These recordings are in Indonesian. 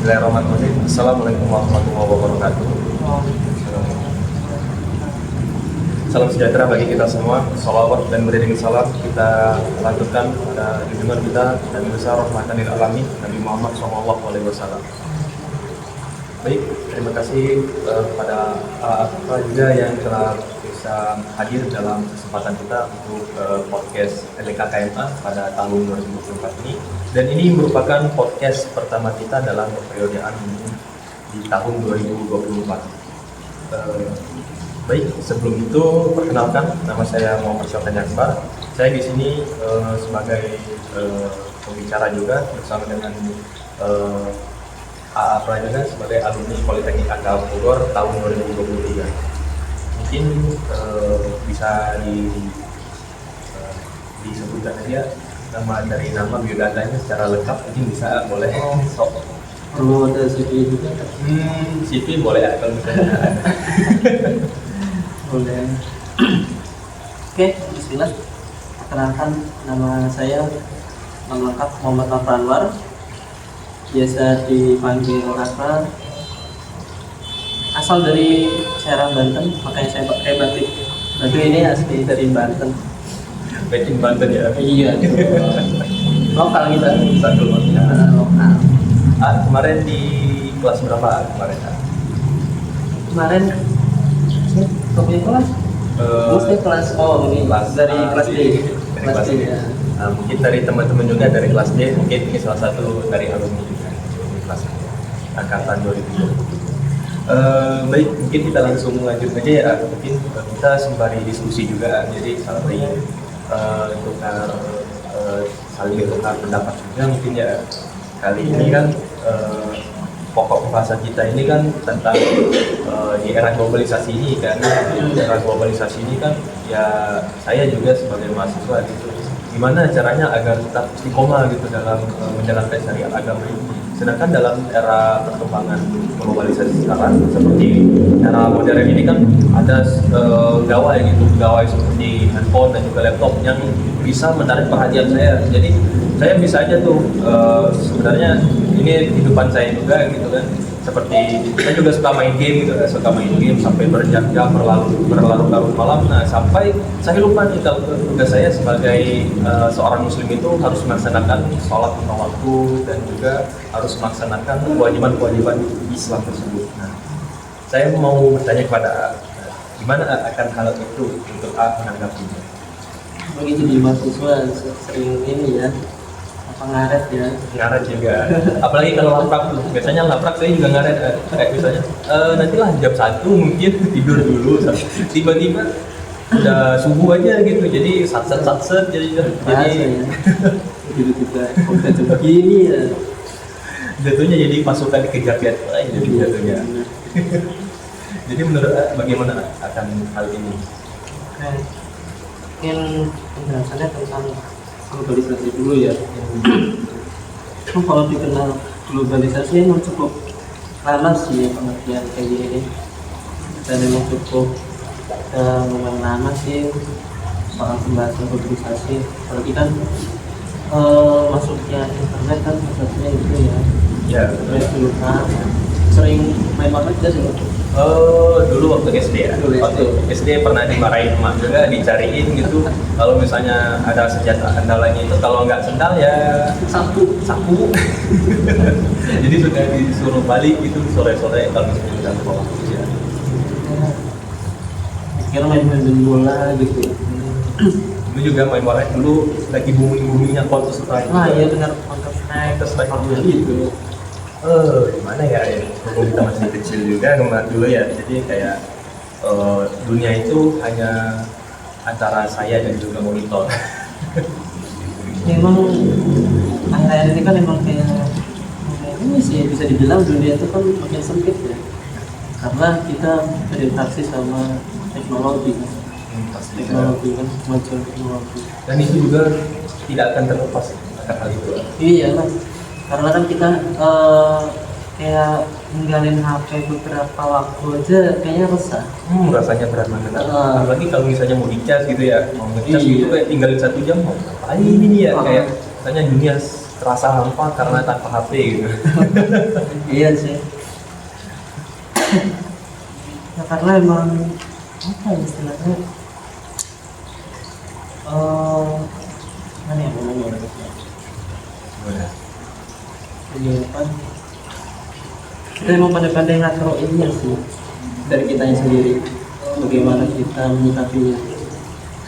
Bismillahirrahmanirrahim. Assalamualaikum warahmatullahi wabarakatuh. Salam sejahtera bagi kita semua. Salawat dan beriring salam kita lanjutkan pada junjungan kita Nabi besar rahmatan lil alamin Nabi Muhammad SAW. Baik, terima kasih kepada Pak juga yang telah bisa hadir dalam kesempatan kita untuk podcast LKKMA pada tahun 2024 ini. Dan ini merupakan podcast pertama kita dalam periodaan di tahun 2024. Baik, sebelum itu perkenalkan, nama saya Muhammad Syafran Akbar. Saya di sini sebagai pembicara juga bersama dengan AA Prajoga sebagai alumni Politeknik Angkatan Bogor tahun 2023. Mungkin bisa disebutkan aja nama biodatanya secara lengkap, mungkin bisa boleh. Perlu ada CV juga? CV boleh ya kalau misalnya ada. Boleh. Oke, bismillah. Perkenalkan, nama saya lengkap Muhammad Afra Anwar, biasa dipanggil Afra. Asal dari Serang, Banten, makanya saya pakai batik. Batik ini asli dari Banten. Batik Banten ya? Iya. Lokal kita. Satu lokal. Kemarin di kelas berapa kemarin? Kemarin saya kelas. Saya kelas ini dari kelas D. Kelas D ya. Mungkin dari teman-teman juga dari kelas D, mungkin ini salah satu dari alumni juga di kelas angkatan 2020. Baik, mungkin kita langsung lanjut aja ya. Mungkin kita sembari diskusi juga, jadi tukar saling tukar pendapat juga mungkin ya. Kali ini kan pokok pembahasan kita ini kan tentang di era globalisasi ini kan. Era globalisasi ini kan ya saya juga sebagai mahasiswa gitu, gimana caranya agar tetap istiqomah gitu dalam menjalankan syariat agama ini. Sedangkan dalam era perkembangan globalisasi sekarang seperti era modern ini kan ada gawai seperti handphone dan juga laptop yang bisa menarik perhatian saya. Jadi saya bisa aja tuh sebenarnya ini kehidupan saya juga gitu kan. Seperti saya juga suka main game gitu, sampai berjam-jam berlarut-larut malam. Nah, sampai saya lupa nih kalau tugas saya sebagai seorang muslim itu harus melaksanakan sholat lima waktu dan juga harus melaksanakan kewajiban-kewajiban Islam tersebut. Nah, saya mau bertanya kepada gimana akan hal itu untuk menanggapinya. Begitu di mahasiswa sering ini ya, ngaret juga, apalagi kalau laprak tuh, biasanya laprak saya juga ngaret kayak misalnya nantilah jam 1 mungkin tidur dulu, tiba-tiba udah subuh aja gitu, jadi satset jadi gitu juga udah begini ya, jatuhnya jadi pasukan dikejar aja jadi jatuhnya. Jadi menurut bagaimana akan hal ini? Mungkin penjelasannya tentang globalisasi dulu ya. Kalau dikenal globalisasi memang cukup lama sih ya pengertian kayak gini, dan memang cukup lumayan lama sih soal pembahasan globalisasi. Apalagi kan masuknya internet kan maksudnya gitu ya. Ya. Dulu kan sering main aja sih. Dulu waktu SD ya. Waktu SD pernah dimarahin emak juga, dicariin gitu. Kalau misalnya ada senjata andalanya itu, kalau nggak sendal ya sapu. Jadi sudah disuruh balik gitu sore-sore kalau misalnya udah bawa ya. Kira main bola gitu. Dulu juga main bola, dulu lagi booming-boomingnya Counter Strike. Iya benar, Counter Strike gitu. Gimana ya, kita masih kecil juga dulu ya, jadi kayak dunia itu hanya antara saya dan juga monitor. Memang akhir-akhir ini kan memang kayak ini sih bisa dibilang dunia itu kan makin sempit ya, karena kita berinteraksi sama teknologi kan. Teknologi kan, kemajuan teknologi. Dan itu juga tidak akan terlepas akan hal itu. Iya mas, karena kan kita kayak ninggalin HP beberapa waktu aja kayaknya resah. Rasanya berat banget. Apalagi kalau misalnya mau dicas gitu ya, mau ngecas gitu kayak tinggalin 1 jam mau ngapain ini ya, kayak misalnya dunia terasa hampa karena tanpa HP gitu. Iya sih. Ya karena emang apa ya istilahnya, mana ya ngomongnya, Gimana? iya kan kita emang pandai-pandai ngatur ininya sih dari kitanya sendiri, bagaimana kita menyikapinya,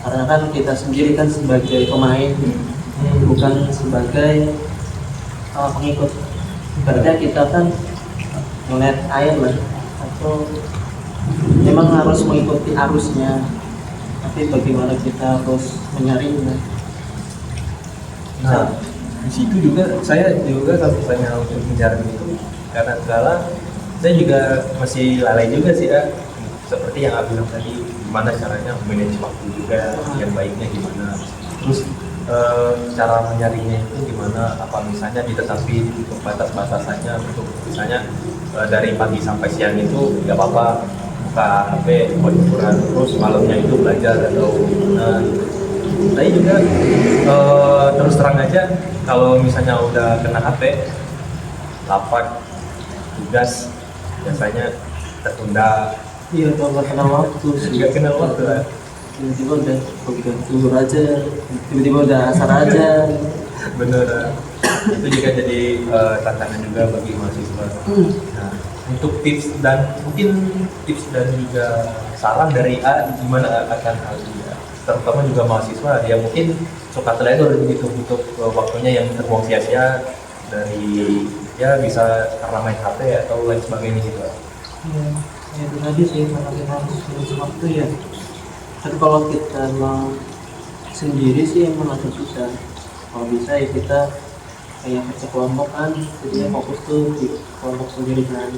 karena kan kita sendiri kan sebagai pemain, bukan sebagai pengikut. Ibaratnya kita kan ngeliat air lah, atau memang harus mengikuti arusnya, tapi bagaimana kita harus menyaringnya. Nah, di situ juga saya juga kalau misalnya untuk menjaring itu, karena segala saya juga masih lalai juga sih ya, seperti yang Abi bilang tadi, gimana caranya manage waktu juga, yang baiknya gimana, terus cara menyaringnya itu gimana, apa misalnya ditetapin untuk batas-batasannya, untuk misalnya dari pagi sampai siang itu nggak apa-apa buka HP buat hiburan, terus malamnya itu belajar atau gimana. Saya juga terus terang aja, kalau misalnya udah kena HP, rapat, tugas, biasanya tertunda. Iya, kalau nggak kenal waktu sih. Nggak kenal waktu lah. Tiba-tiba udah program tidur aja, tiba-tiba udah asar aja. Bener. Itu juga jadi tantangan juga bagi mahasiswa. Nah, untuk tips dan mungkin tips dan juga saran dari A gimana akan hal ini ya? Terutama juga mahasiswa yang mungkin suka teledor begitu untuk waktunya yang terbuang sia-sia dari ya bisa karena main HP atau lain sebagainya gitu. Iya, ya itu tadi sih, karena kita harus manage waktu ya. Tapi kalau kita mau sendiri sih emang agak susah. Kalau bisa ya kita kayak kerja kelompok kan, jadinya fokus tuh di kelompok sendiri kan,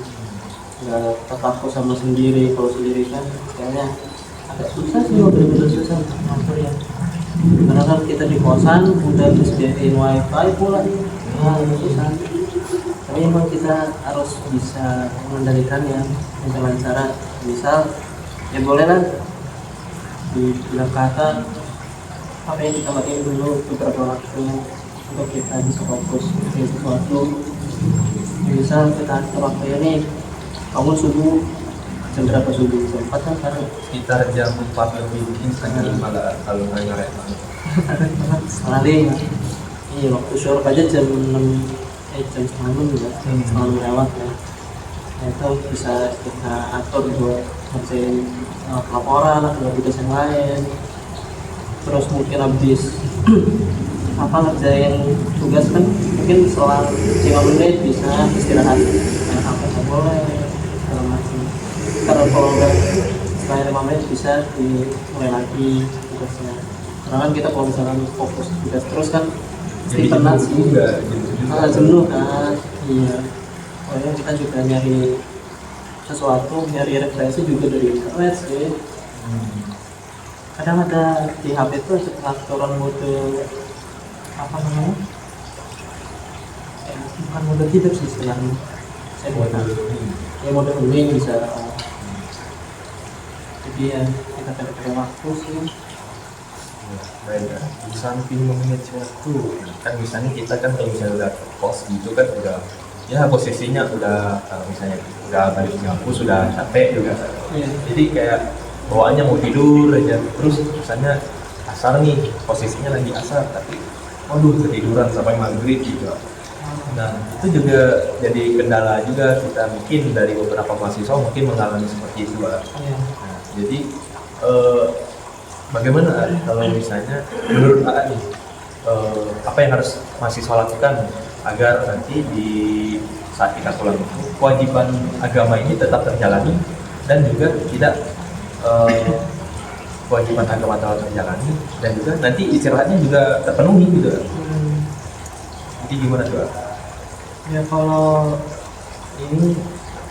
nggak terpaku sama sendiri. Kalau sendiri kan kayaknya agak susah sih, bener-bener susah untuk ngatur ya. Karena kan kita di kosan udah disediain wifi pula, nah itu susah. Tapi emang kita harus bisa mengendalikannya dengan cara misal ya boleh lah dibilang kata apa yang kita matiin dulu beberapa waktu untuk kita bisa fokus ke sesuatu. Misal kita atur waktu ini, kamu subuh jam berapa subuh? Jam 4 kan sekarang? Sekitar jam 4 lebih, mungkin setengah 5 lah kalau nggak nyoret banget. Setengah 5. Iya, waktu syuruk aja jam 6, jam setengah 6 juga, setengah 6 lewat ya. Nah, itu bisa kita atur buat ngerjain laporan atau tugas yang lain. Terus mungkin habis apa ngerjain tugas kan mungkin selang 5 menit bisa istirahat, yang apa nggak boleh segala macam. Karena kalau udah setelah 5 menit bisa dimulai lagi tugasnya. Karena kan kita kalau misalkan fokus tugas terus kan pasti penat sih. Jenuh kan. Iya. Pokoknya kita juga nyari sesuatu, nyari referensi juga dari internet sih. Kadang ada di HP itu aturan mode apa namanya? Bukan mode tidur sih istilahnya. Saya buat ya mode hening bisa. Jadi ya kita pakai waktu sih. Baik, di samping memanage waktu, kan misalnya kita kan kalau misalnya udah kos gitu kan udah ya posisinya udah misalnya udah balik ngampus sudah capek juga. Jadi kayak bawaannya mau tidur aja, terus misalnya asar nih, posisinya lagi asar tapi waduh ketiduran sampai maghrib gitu. Nah itu juga jadi kendala juga kita, mungkin dari beberapa mahasiswa mungkin mengalami seperti itu Pak. Nah, jadi bagaimana kalau misalnya menurut AA nih, apa yang harus mahasiswa lakukan agar nanti di saat kita pulang itu kewajiban agama ini tetap terjalani dan juga tidak kewajiban agama tetap terjalani dan juga nanti istirahatnya juga terpenuhi gitu. Jadi gimana tuh? Ya kalau ini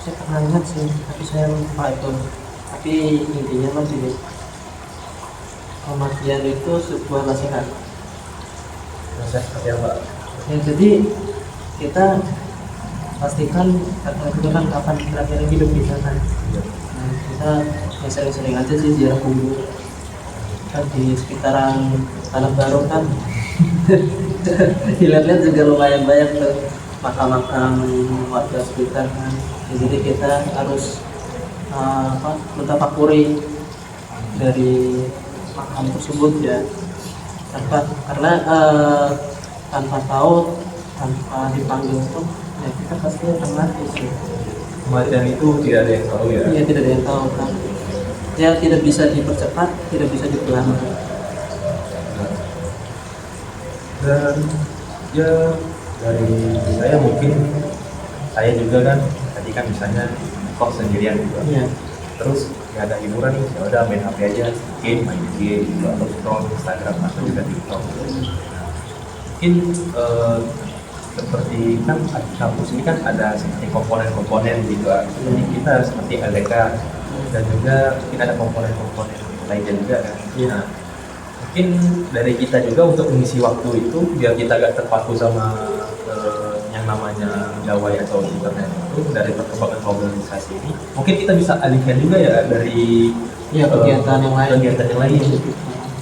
saya pernah lihat sih, tapi saya lupa itu. Tapi intinya mah gini, kematian itu sebuah nasihat. Nasihat seperti apa? Ya jadi kita pastikan kita kan kapan terakhir hidup kita kan. Nah, kita ya sering-sering aja sih ziarah kubur kan di sekitaran Tanah Baru kan. Dilihat-lihat juga lumayan banyak tuh makam-makam warga sekitar kan. Jadi kita harus mentafakuri dari makam tersebut ya. Karena tanpa tahu, tanpa dipanggil pun ya kita pasti akan mati sih. Kematian itu tidak ada yang tahu ya. Iya, tidak ada yang tahu kan. Ya tidak bisa dipercepat, tidak bisa diperlambat. Dan ya dari saya mungkin saya juga kan tadi kan misalnya kok sendirian juga. Iya. Terus nggak ada hiburan nih, ya udah main HP aja, main game gitu, atau scroll Instagram atau juga TikTok. Mungkin seperti kan kampus ini kan ada seperti komponen-komponen gitu. Jadi kita seperti LDK dan juga mungkin ada komponen-komponen lainnya juga kan. Iya. Mungkin dari kita juga untuk mengisi waktu itu biar kita gak terpaku sama yang namanya gawai atau internet itu dari perkembangan globalisasi ini. Mungkin kita bisa alihkan juga ya dari kegiatan yang lain. Kegiatan yang lain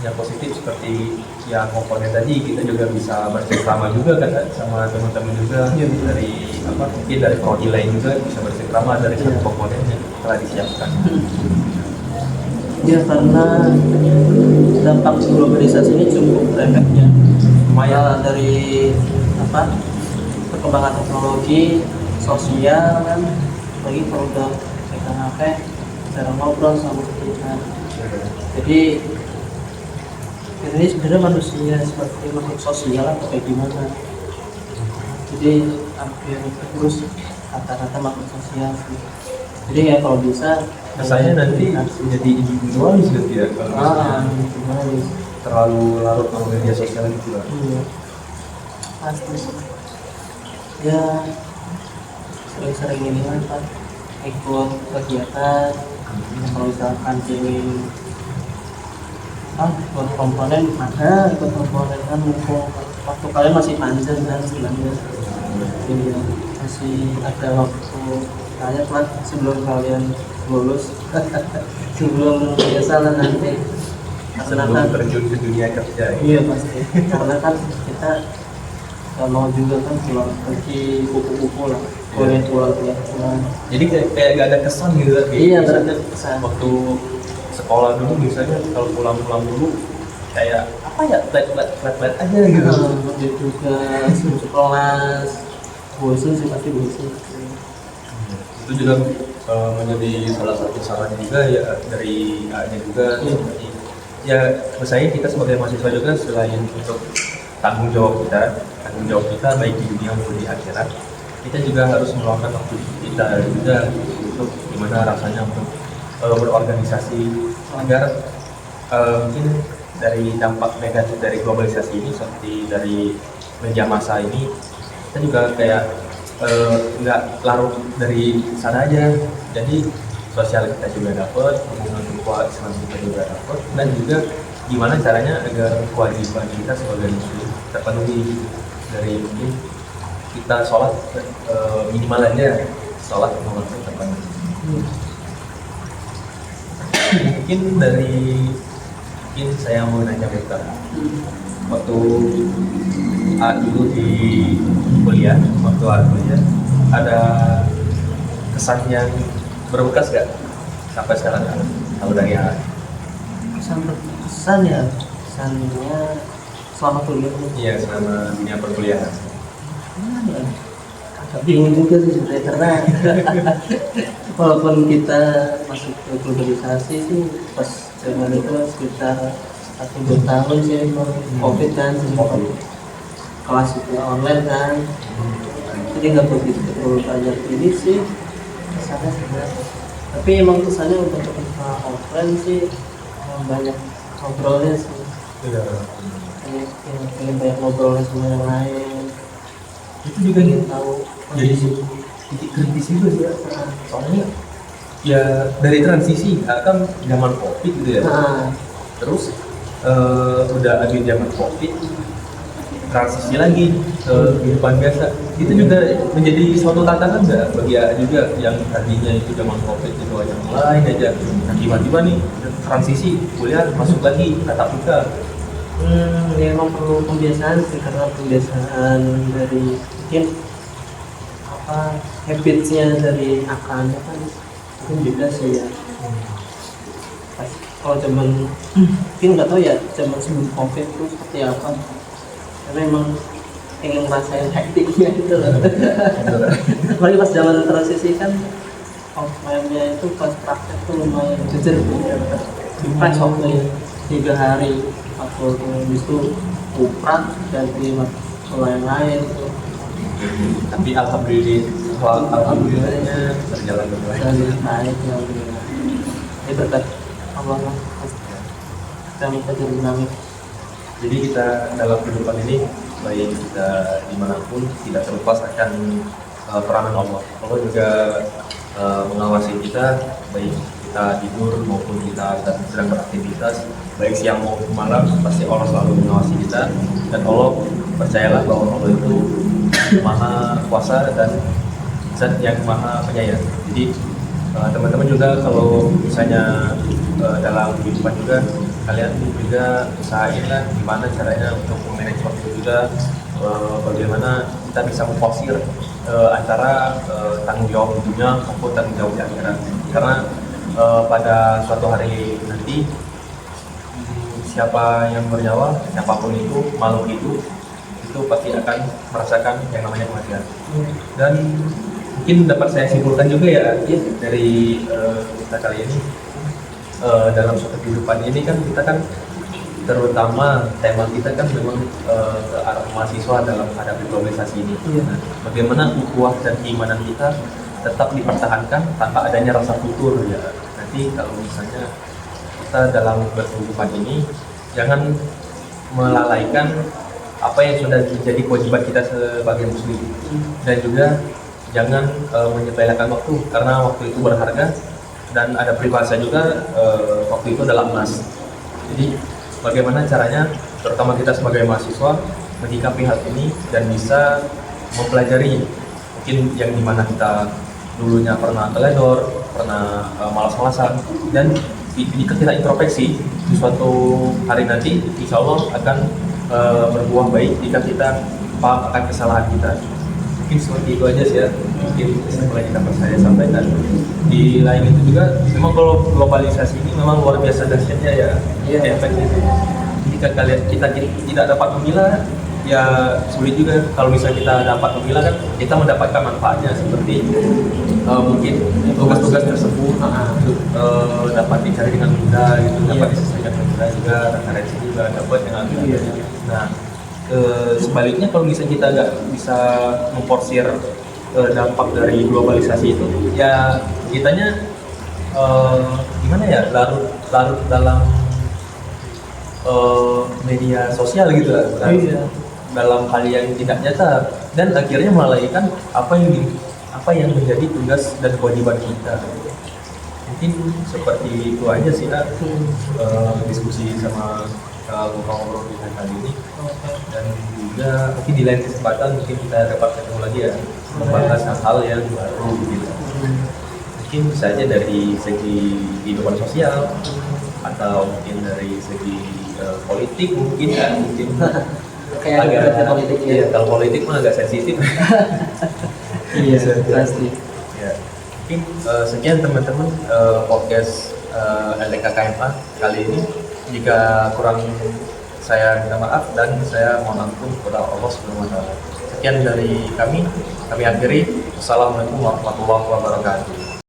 yang positif seperti yang komponen tadi kita juga bisa bersama juga kan sama teman-teman juga dari mungkin dari prodi lain juga bisa bersama dari satu komponen yang telah disiapkan. Ya karena dampak globalisasi ini cukup efeknya. Lumayan dari perkembangan teknologi, sosial kan, lagi kalau udah pegang HP, cara ngobrol sama kita. Jadi ini sebenarnya manusia seperti makhluk sosial atau kayak gimana? Jadi hampir terus kata-kata makhluk sosial sih. Jadi ya kalau bisa saya nanti jadi individualis gitu ya kalau individualis. Terlalu larut sama media sosial gitu lah. Iya, pasti sih. Ya sering-sering ini kan ikut kegiatan. Kalau misalkan ingin buat komponen ada ikut komponen kan mumpung waktu kalian masih panjang kan sebenarnya. Iya, masih ada waktu banyak lah sebelum kalian lulus. Sebelum biasa lah nanti karena Sebelum kan terjun ke dunia kerja ya. iya pasti karena kan kita nggak mau juga kan pulang pergi kupu-kupu lah kuliah pulang. Jadi kayak gak ada kesan gitu kan. Iya, gak ada kesan. Waktu sekolah dulu misalnya kalau pulang dulu kayak apa ya flat aja gitu. Dia juga sebelum kelas bosan sih pasti bosan. Itu juga menjadi salah satu saran juga ya dari A-nya juga seperti ya saya kita sebagai mahasiswa juga selain untuk tanggung jawab kita baik di dunia maupun di akhirat, kita juga harus meluangkan waktu kita juga untuk gimana rasanya untuk berorganisasi agar mungkin dari dampak negatif dari globalisasi ini seperti dari media massa ini kita juga kayak nggak larut dari sana aja, jadi sosial kita juga dapat, hubungan Islam kita juga dapat, dan juga gimana caranya agar kewajiban kita sebagai muslim terpenuhi dari mungkin kita sholat minimal aja sholat memang terpenuhi. Mungkin saya mau nanya Dokter, waktu dulu di kuliah ada kesan yang berbekas gak sampai sekarang kalau dari A? Kesan ya kesannya selama kuliah. Iya, selama dunia perkuliahan. Ya, agak bingung juga sih sebenarnya karena walaupun kita masuk ke globalisasi sih pas zaman itu sekitar 1-2 tahun sih COVID kan, kelas itu online kan, jadi nggak begitu terlalu banyak ini sih kesannya sebenarnya. Tapi emang kesannya untuk offline sih banyak ngobrolnya sih. Iya. Pengen banyak ngobrolnya sama yang lain. Itu juga Pengen tahu jadi titik kritis juga sih ya. Soalnya ya dari transisi kan zaman COVID gitu ya. Terus udah habis zaman COVID, transisi lagi ke kehidupan biasa. Itu juga menjadi suatu tantangan nggak bagi juga yang tadinya itu zaman COVID itu yang lain aja. Nah, tiba-tiba nih transisi kuliah masuk lagi tatap muka. Ya emang perlu pembiasaan sih, karena pembiasaan dari mungkin apa habitsnya dari akalnya kan mungkin beda sih ya. Pas kalau zaman mungkin nggak tahu ya zaman sebelum covid itu seperti apa, karena emang ingin ngerasain hektiknya gitu loh. Apalagi pas zaman transisi kan offline-nya itu pas praktek tuh lumayan jejer pas waktu 3 hari aku habis itu uprat ganti waktu lain-lain tuh. Tapi alhamdulillahnya berjalan dengan baik. Dan baik ya alhamdulillah. Ini berkat Allah lah. Kita minta jadi dinamik. Jadi kita dalam kehidupan ini, baik kita dimanapun, tidak terlepas akan peranan Allah. Allah juga mengawasi kita, baik kita tidur maupun kita sedang beraktivitas, baik siang maupun malam, pasti Allah selalu mengawasi kita. Dan Allah, percayalah bahwa Allah itu maha kuasa dan zat yang maha penyayang. Jadi teman-teman juga kalau misalnya dalam kehidupan juga, kalian juga usahain lah gimana caranya untuk memanage waktu juga, bagaimana kita bisa memforsir antara tanggung jawab dunia maupun tanggung jawab di akhirat. Karena pada suatu hari nanti siapa yang bernyawa, siapapun itu, makhluk itu pasti akan merasakan yang namanya kematian. Dan mungkin dapat saya simpulkan juga ya dari kita kali ini, dalam suatu kehidupan ini kan kita kan terutama tema kita kan memang ke arah mahasiswa dalam menghadapi globalisasi ini. Nah, bagaimana ukhuwah dan keimanan kita tetap dipertahankan tanpa adanya rasa futur ya. Nanti kalau misalnya kita dalam berkehidupan ini jangan melalaikan apa yang sudah menjadi kewajiban kita sebagai muslim, dan juga jangan menyepelekan waktu, karena waktu itu berharga dan ada peribahasa juga waktu itu adalah emas. Jadi bagaimana caranya terutama kita sebagai mahasiswa menyikapi hal ini dan bisa mempelajari mungkin yang dimana kita dulunya pernah teledor, pernah malas-malasan, dan jika kita introspeksi di suatu hari nanti insya Allah akan berbuah baik jika kita paham akan kesalahan kita. Mungkin seperti itu aja sih ya, mungkin setelah yang dapat saya sampaikan. Di lain itu juga memang kalau globalisasi ini memang luar biasa dahsyatnya ya, efeknya. Jika kita tidak dapat memilah, ya sulit juga. Kalau misalnya kita dapat memilah kan kita mendapatkan manfaatnya, seperti mungkin tugas-tugas tersebut dapat dicari dengan mudah gitu, dapat diselesaikan dengan mudah juga, referensi juga dapat dengan mudah. Nah, sebaliknya kalau misalnya kita nggak bisa memporsir dampak dari globalisasi itu, ya kitanya gimana ya, larut dalam media sosial gitu lah, dalam hal yang tidak nyata, dan akhirnya melalaikan apa yang menjadi tugas dan kewajiban kita. Mungkin seperti itu aja sih Kak, diskusi sama ngobrol kita kali ini. Dan juga mungkin di lain kesempatan mungkin kita dapat ketemu lagi ya, membahas hal-hal yang baru gitu. Mungkin saja dari segi kehidupan sosial atau mungkin dari segi politik mungkin ya, mungkin Kayak agak politik ya. Iya, kalau politik mah agak sensitif. Iya, pasti. Ya, mungkin sekian teman-teman podcast LDKKMA kali ini. Jika kurang, saya minta maaf dan saya mohon ampun kepada Allah Subhanahu wa Ta'ala. Sekian dari kami akhiri. Wassalamualaikum warahmatullahi wabarakatuh.